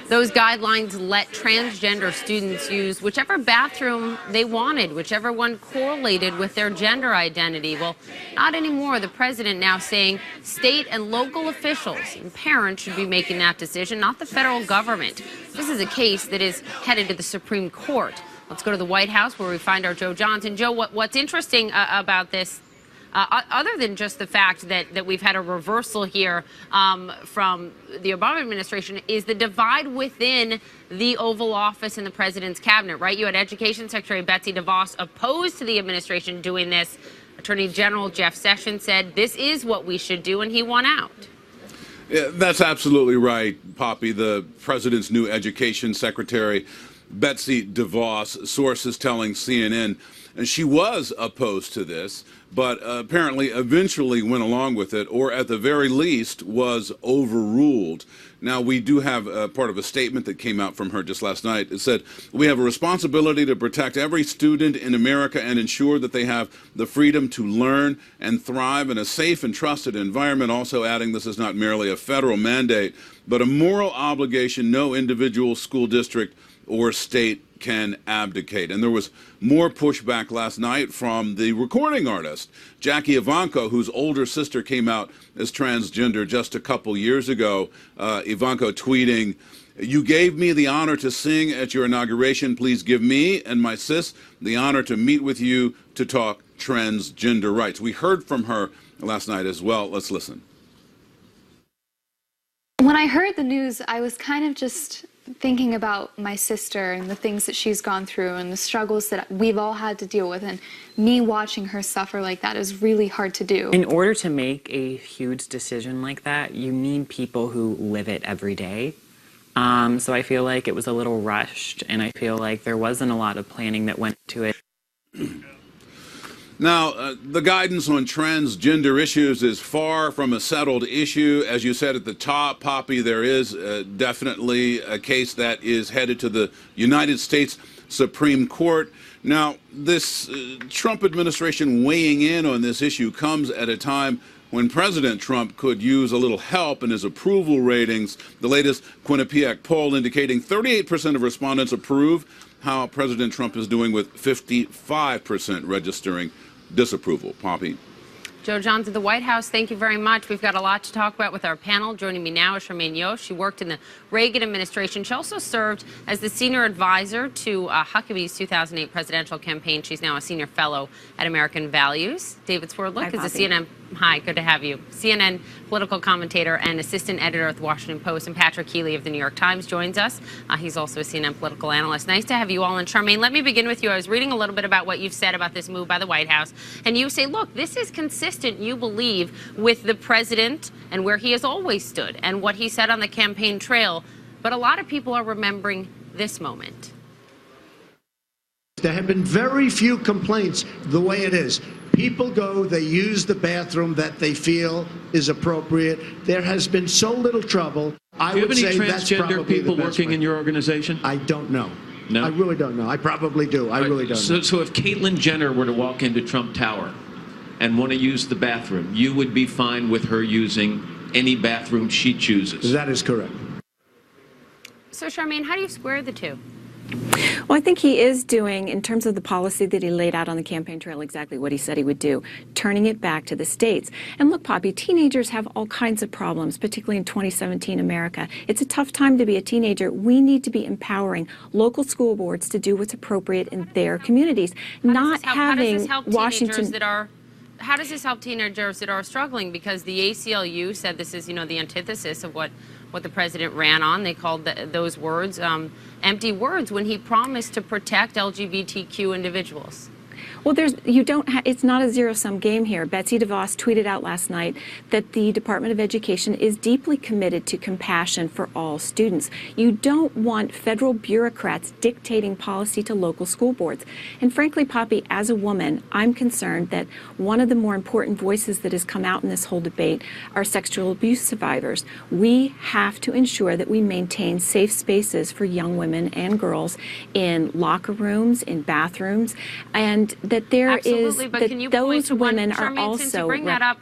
Those guidelines let transgender students use whichever bathroom they wanted, whichever one correlated with their gender identity. Well, not anymore. The president now saying state and local officials and parents should be making that decision, not the federal government. This is a case that is headed to the Supreme Court. Let's go to the White House where we find our Joe Johnson. Joe, what's interesting about this, other than just the fact that we've had a reversal here from the Obama administration, is the divide within the Oval Office and the president's cabinet, right? You had Education Secretary Betsy DeVos opposed to the administration doing this. Attorney General Jeff Sessions said this is what we should do, and he won out. Yeah, that's absolutely right, Poppy. The president's new education secretary, Betsy DeVos, sources telling CNN, and she was opposed to this, but apparently eventually went along with it, or at the very least was overruled. Now, we do have part of a statement that came out from her just last night. It said, "We have a responsibility to protect every student in America and ensure that they have the freedom to learn and thrive in a safe and trusted environment," also adding this is not merely a federal mandate, but a moral obligation no individual school district or state can abdicate. And there was more pushback last night from the recording artist, Jackie Ivanko, whose older sister came out as transgender just a couple years ago. Ivanko tweeting, "You gave me the honor to sing at your inauguration. Please give me and my sis the honor to meet with you to talk transgender rights." We heard from her last night as well. Let's listen. When I heard the news, I was kind of just thinking about my sister and the things that she's gone through and the struggles that we've all had to deal with, and me watching her suffer like that is really hard to do. In order to make a huge decision like that, you need people who live it every day. So I feel like it was a little rushed, and I feel like there wasn't a lot of planning that went to it. Now, the guidance on transgender issues is far from a settled issue. As you said at the top, Poppy, there is definitely a case that is headed to the United States Supreme Court. Now, this Trump administration weighing in on this issue comes at a time when President Trump could use a little help in his approval ratings. The latest Quinnipiac poll indicating 38% of respondents approve how President Trump is doing, with 55% registering disapproval. Poppy. Joe Johnson, the White House, thank you very much. We've got a lot to talk about with our panel. Joining me now is Charmaine Yost. She worked in the Reagan administration. She also served as the senior advisor to Huckabee's 2008 presidential campaign. She's now a senior fellow at American Values. David Swerdlock is a CNN. Hi, good to have you. CNN political commentator and assistant editor at the Washington Post, and Patrick Healy of the New York Times joins us. He's also a CNN political analyst. Nice to have you all. And Charmaine, let me begin with you. I was reading a little bit about what you've said about this move by the White House, and you say, look, this is consistent, you believe, with the president and where he has always stood and what he said on the campaign trail. But a lot of people are remembering this moment. There have been very few complaints the way it is. People go, they use the bathroom that they feel is appropriate. There has been so little trouble. Do you have any transgender people working in your organization? I don't know. No? I really don't know. I probably do. I really don't know. So if Caitlyn Jenner were to walk into Trump Tower and want to use the bathroom, you would be fine with her using any bathroom she chooses? That is correct. So, Charmaine, how do you square the two? Well, I think he is doing, in terms of the policy that he laid out on the campaign trail, exactly what he said he would do, turning it back to the states. And look, Poppy, teenagers have all kinds of problems, particularly in 2017 America. It's a tough time to be a teenager. We need to be empowering local school boards to do what's appropriate in their communities, not having Washington. How does this help teenagers that are struggling? Because the ACLU said this is, the antithesis of what the president ran on. They called those words empty words when he promised to protect LGBTQ individuals. Well, it's not a zero-sum game here. Betsy DeVos tweeted out last night that the Department of Education is deeply committed to compassion for all students. You don't want federal bureaucrats dictating policy to local school boards. And frankly, Poppy, as a woman, I'm concerned that one of the more important voices that has come out in this whole debate are sexual abuse survivors. We have to ensure that we maintain safe spaces for young women and girls in locker rooms, in bathrooms, and that there Absolutely, is but that can you those women Charmaine, are also. Since you bring that up,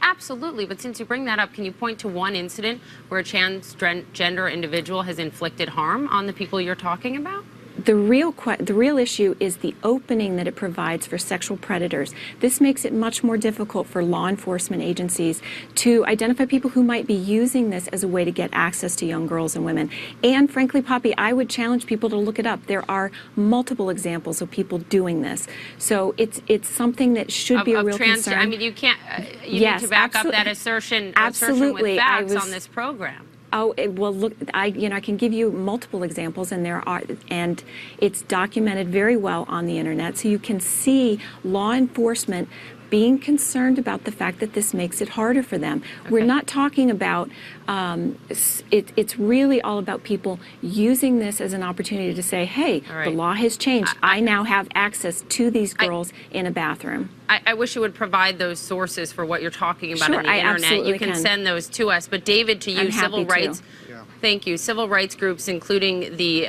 Absolutely, but since you bring that up, can you point to one incident where a transgender individual has inflicted harm on the people you're talking about? The real issue is the opening that it provides for sexual predators. This makes it much more difficult for law enforcement agencies to identify people who might be using this as a way to get access to young girls and women. And frankly, Poppy, I would challenge people to look it up. There are multiple examples of people doing this. So it's something that should be a real concern. I mean, you can't. You need to back up that assertion with facts on this program. Oh, well, look, I can give you multiple examples, and and it's documented very well on the internet, so you can see law enforcement being concerned about the fact that this makes it harder for them. Okay. We're not talking about, it's really all about people using this as an opportunity to say, hey, right, the law has changed. I now have access to these girls in a bathroom. I wish you would provide those sources for what you're talking about on the internet. Absolutely you can send those to us. But David, to you, civil rights. Thank you. Civil rights groups, including the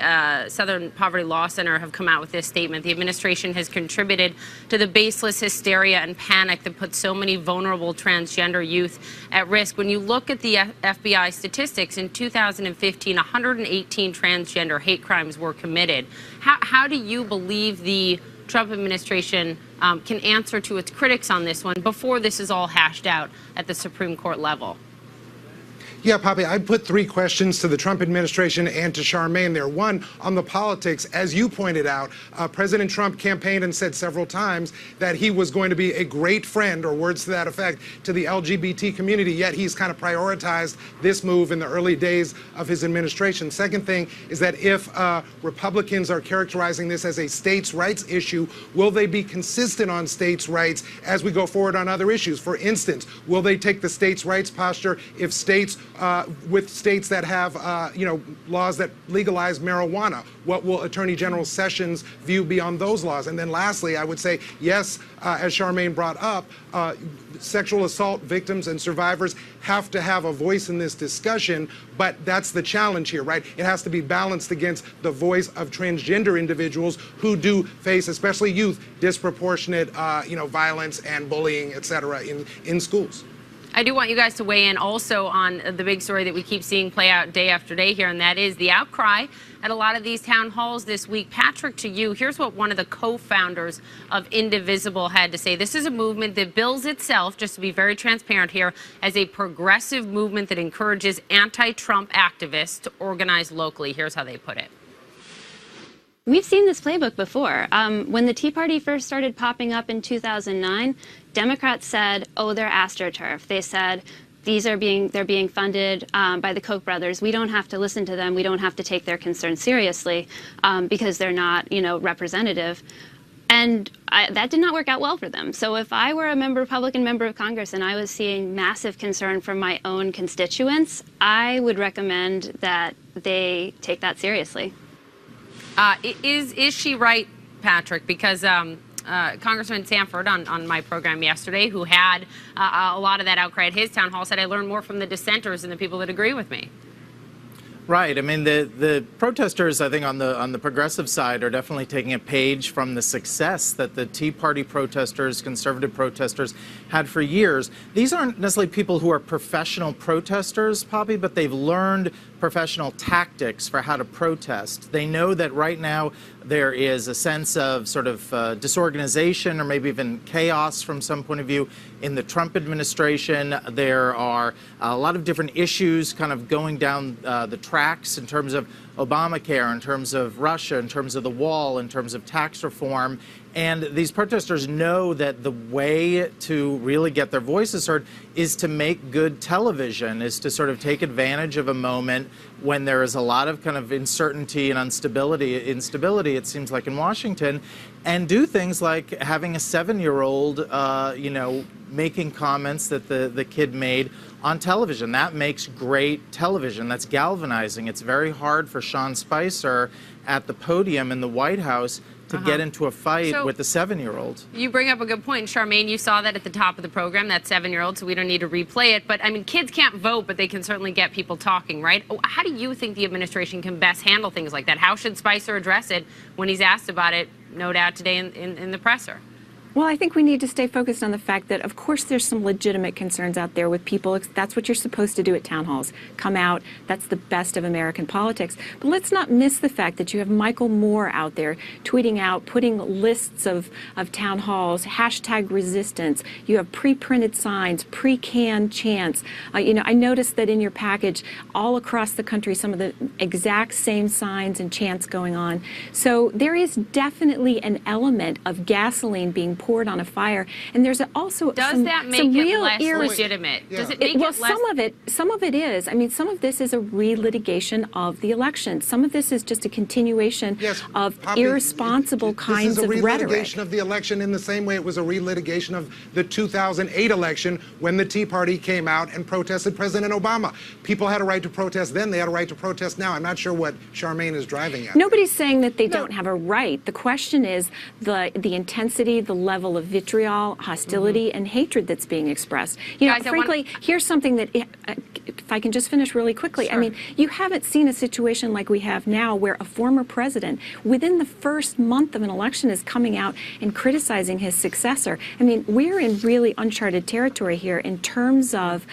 Southern Poverty Law Center, have come out with this statement. The administration has contributed to the baseless hysteria and panic that puts so many vulnerable transgender youth at risk. When you look at the FBI statistics, in 2015, 118 transgender hate crimes were committed. How do you believe the Trump administration can answer to its critics on this one before this is all hashed out at the Supreme Court level? Yeah, Poppy, I put 3 questions to the Trump administration and to Charmaine there. One, on the politics, as you pointed out, President Trump campaigned and said several times that he was going to be a great friend, or words to that effect, to the LGBT community, yet he's kind of prioritized this move in the early days of his administration. Second thing is that if Republicans are characterizing this as a states' rights issue, will they be consistent on states' rights as we go forward on other issues? For instance, will they take the states' rights posture if states with states that have, laws that legalize marijuana? What will Attorney General Sessions' view be on those laws? And then lastly, I would say, yes, as Charmaine brought up, sexual assault victims and survivors have to have a voice in this discussion, but that's the challenge here, right? It has to be balanced against the voice of transgender individuals who do face, especially youth, disproportionate, violence and bullying, et cetera, in schools. I do want you guys to weigh in also on the big story that we keep seeing play out day after day here, and that is the outcry at a lot of these town halls this week. Patrick, to you, here's what one of the co-founders of Indivisible had to say. This is a movement that bills itself, just to be very transparent here, as a progressive movement that encourages anti-Trump activists to organize locally. Here's how they put it. We've seen this playbook before. When the Tea Party first started popping up in 2009, Democrats said, oh, they're AstroTurf. They said, they're being funded by the Koch brothers. We don't have to listen to them. We don't have to take their concerns seriously because they're not, representative. And that did not work out well for them. So if I were a Republican member of Congress and I was seeing massive concern from my own constituents, I would recommend that they take that seriously. Is she right, Patrick? Because Congressman Sanford on my program yesterday, who had a lot of that outcry at his town hall, said I learned more from the dissenters than the people that agree with me. Right. I mean, the protesters, I think, on the progressive side are definitely taking a page from the success that the Tea Party protesters, conservative protesters, had for years. These aren't necessarily people who are professional protesters, Poppy, but they've learned professional tactics for how to protest. They know that right now there is a sense of sort of disorganization or maybe even chaos from some point of view in the Trump administration. There are a lot of different issues kind of going down the tracks in terms of Obamacare, in terms of Russia, in terms of the wall, in terms of tax reform. And these protesters know that the way to really get their voices heard is to make good television, is to sort of take advantage of a moment when there is a lot of kind of uncertainty and instability, it seems like, in Washington, and do things like having a 7-year-old, making comments that the kid made on television. That makes great television. That's galvanizing. It's very hard for Sean Spicer at the podium in the White House to get into a fight with the 7-year-old. You bring up a good point, Charmaine. You saw that at the top of the program, that 7-year-old, so we don't need to replay it. But, I mean, kids can't vote, but they can certainly get people talking, right? How do you think the administration can best handle things like that? How should Spicer address it when he's asked about it, no doubt, today in the presser? Well, I think we need to stay focused on the fact that, of course, there's some legitimate concerns out there with people. That's what you're supposed to do at town halls. Come out. That's the best of American politics. But let's not miss the fact that you have Michael Moore out there tweeting out, putting lists of town halls, hashtag resistance. You have pre-printed signs, pre-canned chants. I noticed that in your package, all across the country, some of the exact same signs and chants going on. So there is definitely an element of gasoline being poured on a fire, and there's also does that make it less legitimate? Yeah. Does it make well, it less? some of it is. I mean, some of this is a re-litigation of the election. Some of this is just a continuation of Poppy, irresponsible kinds of This is a rhetoric. re-litigation of the election in the same way it was a re-litigation of the 2008 election when the Tea Party came out and protested President Obama. People had a right to protest then. They had a right to protest now. I'm not sure what Charmaine is driving at. Nobody's saying that they don't have a right. The question is the intensity, the level of vitriol, hostility, and hatred that's being expressed. Guys, frankly, here's something that, if I can just finish really quickly, Sure. I mean, you haven't seen a situation like we have now where a former president, within the first month of an election, is coming out and criticizing his successor. I mean, we're in really uncharted territory here in terms of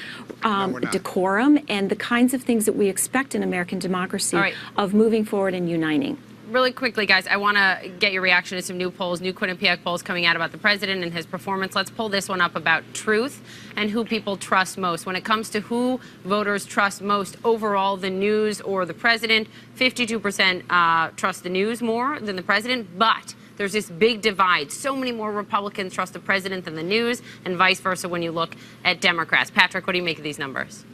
decorum and the kinds of things that we expect in American democracy of moving forward and uniting. Really quickly, guys, I want to get your reaction to some new polls, new Quinnipiac polls coming out about the president and his performance. Let's pull this one up about truth and who people trust most. When it comes to who voters trust most overall, the news or the president, 52% trust the news more than the president, but there's this big divide. So many more Republicans trust the president than the news, and vice versa when you look at Democrats. Patrick, what do you make of these numbers?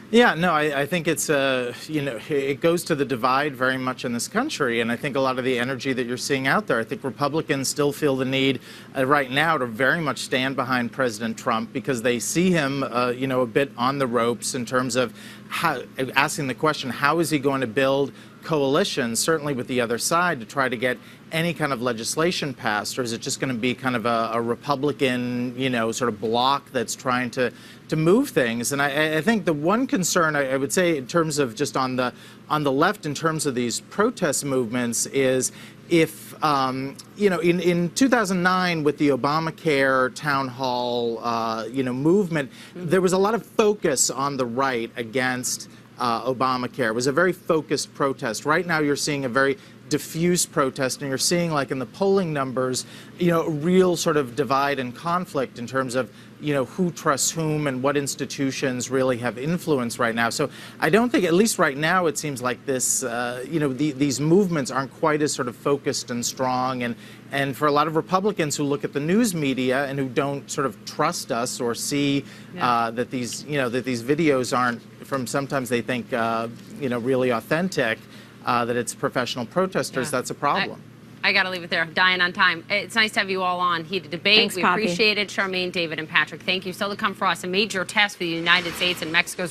Yeah, no, I think it's, it goes to the divide very much in this country, and I think a lot of the energy that you're seeing out there, I think Republicans still feel the need right now to very much stand behind President Trump because they see him, a bit on the ropes in terms of asking the question, how is he going to build coalitions, certainly with the other side, to try to get any kind of legislation passed, or is it just going to be kind of a Republican, sort of bloc that's trying to move things? And I think the one concern I would say in terms of just on the left in terms of these protest movements is if, in 2009 with the Obamacare town hall, movement, there was a lot of focus on the right against Obamacare. It was a very focused protest. Right now you're seeing a very diffuse protest, and you're seeing, like in the polling numbers, a real sort of divide and conflict in terms of, who trusts whom and what institutions really have influence right now. So I don't think, at least right now, it seems like this, these movements aren't quite as sort of focused and strong. And for a lot of Republicans who look at the news media and who don't sort of trust us or see that these, that these videos aren't from, sometimes they think, really authentic, that it's professional protesters, that's a problem. I got to leave it there. I'm dying on time. It's nice to have you all on. Heated debate. Thanks, we Poppy. appreciate it. Charmaine, David, and Patrick, thank you. Still to come for us, a major test for the United States and Mexico's